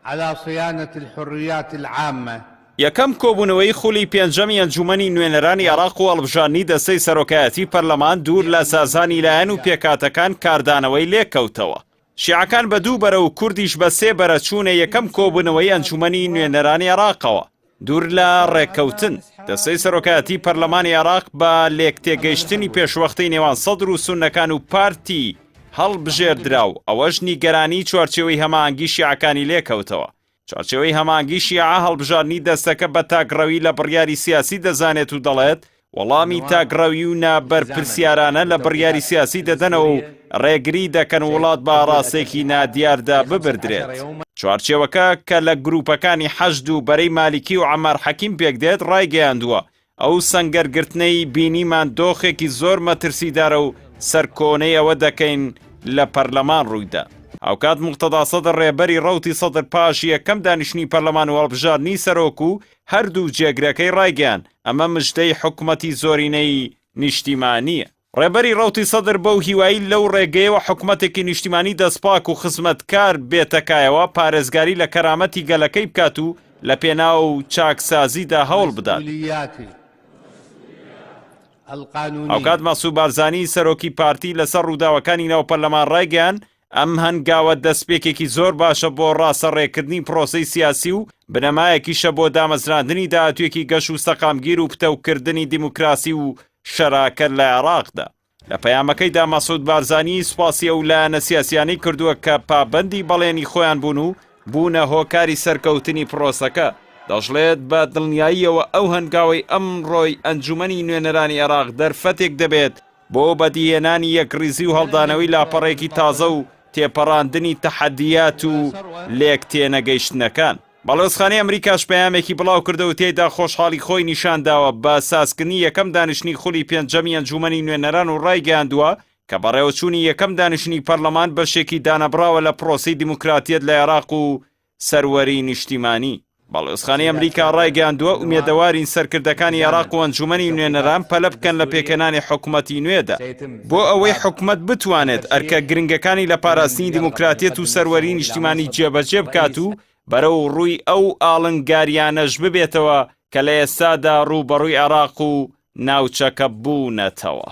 على صيانة الحريات العامة. یەکەم کۆبوونەوەی خولی پێنجەمی ئەنجومەنی نوێنەرانی عێراق و هەڵبژاردنی دەستەی سەرۆکایەتی پەرلەمان دوور لە سازانی لایەن و پێکاتەکان کاردانەوەی لێککەوتەوە. شیعەکان بە دوو بەرە و کوردیش بە سێ بەرە چوونە یەکەم کۆبوونەوەی ئەنجومەنی نوێنەرانی عێراقەوە. دوور لە ڕێککەوتن دەستەی سەرۆکایەتی پەرلەمانی عێراق بە لێکتێگەیشتنی پێشوەختەی نێوان سەدر و سوننەکان و پارتی هەڵبژێردرا و ئەوەش نیگەرانی چوارچێوەی هەماهەنگی شیعەکانی لێکەوتەوە. چارچێوەی هەماهەنگی شیعە هەڵبژاردنی دەستەکە بە تاگڕەوی لە بڕیاری سیاسی دەزانێت و دەڵێت وەڵامی تاگڕەوی و نابەرپرسیارانە لە بڕیاری سیاسی دەدەنەوە و ڕێگری دەکەن وڵات بە ڕاستێکی نادیاردا ببردرێت. چوارچێوەکە کە لە گروپەکانی حەشد و بەرەی مالیکی و عەمار حەکیم پێکدێت ڕایگەیاندووە ئەو سەنگەرگرتنەی بینیمان دۆخێکی زۆر مەترسیدارە و سەرکۆنەی ئەوە دەکەین لە پەرلەمان ڕوویدا. ئەوکات موقتەدا سەدر ڕێبەری ڕەوتی سەدر پاش یەکەم دانیشتنی پەرلەمان و هەڵبژاردنی سەرۆک و هەردوو جێگرەکەی ڕایگەیاند ئەمە مژدەی حکومەتی زۆرینەی نیشتیمانیە. ڕێبەری ڕەوتی سەدر بەو هیوایی لەو ڕێگەیەوە حکومەتێکی نیشتیمانی دەستپاک و خزمەتکار بێتەکایەوە پارێزگاری لە کەرامەتی گەلەکەی بکات و لە پێناو چاکسازیدا هەوڵ بدات. ئەوکات مەسوود بارزانی سەرۆکی پارتی لەسەر ڕووداوەکانی ناو پەرلەمان ڕایگەیاند ئەم هەنگاوە دەستپێکێکی زۆر باشە بۆ ڕاستەڕێکردنی پرۆسەی سیاسی و بنەمایەکیشە بۆ دامەزراندنی داهاتوێکی گەش و سەقامگیر و پتەوکردنی دیموکراسی و شەراکەت لە عێراقدا. لە پەیامەکەیدا مەسوود بارزانی سوپاسی ئەو لایەنە سیاسیانەی کردووە کە پابەندی بەڵێنی خۆیان بوون و بوونە هۆکاری سەرکەوتنی پرۆسەکە. دەژڵێت بە دڵنیاییەوە ئەو هەنگاوەی ئەمڕۆی ئەنجومەنی نوێنەرانی عێراق دەرفەتێک دەبێت بۆ بەدیهێنانی یەکریزی و هەڵدانەوەی لاپەڕێکی تازە و تێپەڕاندنی تەحەدیات و لێک تێنەگەیشتنەکان. بەڵێزخانەی ئەمریکاش پەیامێکی بڵاو کردە و تێیدا خۆشحاڵی خۆی نیشانداوە بە سازکردنی یەکەم دانیشتنی خولی پێنجەمی ئەنجومەنی نوێنەران و ڕایگەیاندووە کە بەڕێوەچوونی یەکەم دانیشتنی پەرلەمان بەشێکی دانەبراوە لە پرۆسەی دیموکراتیەت لە عێراق و سەروەری نیشتیمانی. بەڵێزخانەی ئەمریکا ڕایگەیاندووە ئومێدەوارین سەرکردەکانی عێراق و ئەنجومەنی نوێنەران پەلە بکەن لە پێکەنانی حکومەتی نوێدا بۆ ئەوەی حکومەت بتوانێت ئەرکە گرنگەکانی لە پاراستنی دیموکراتیەت و سەروەری نیشتیمانی جێبەجێ بکات و بەرەو ڕووی ئەو ئاڵنگاریانەش ببێتەوە کە لە ئێستادا ڕووبەڕووی عێراق و ناوچەکە بوونەتەوە.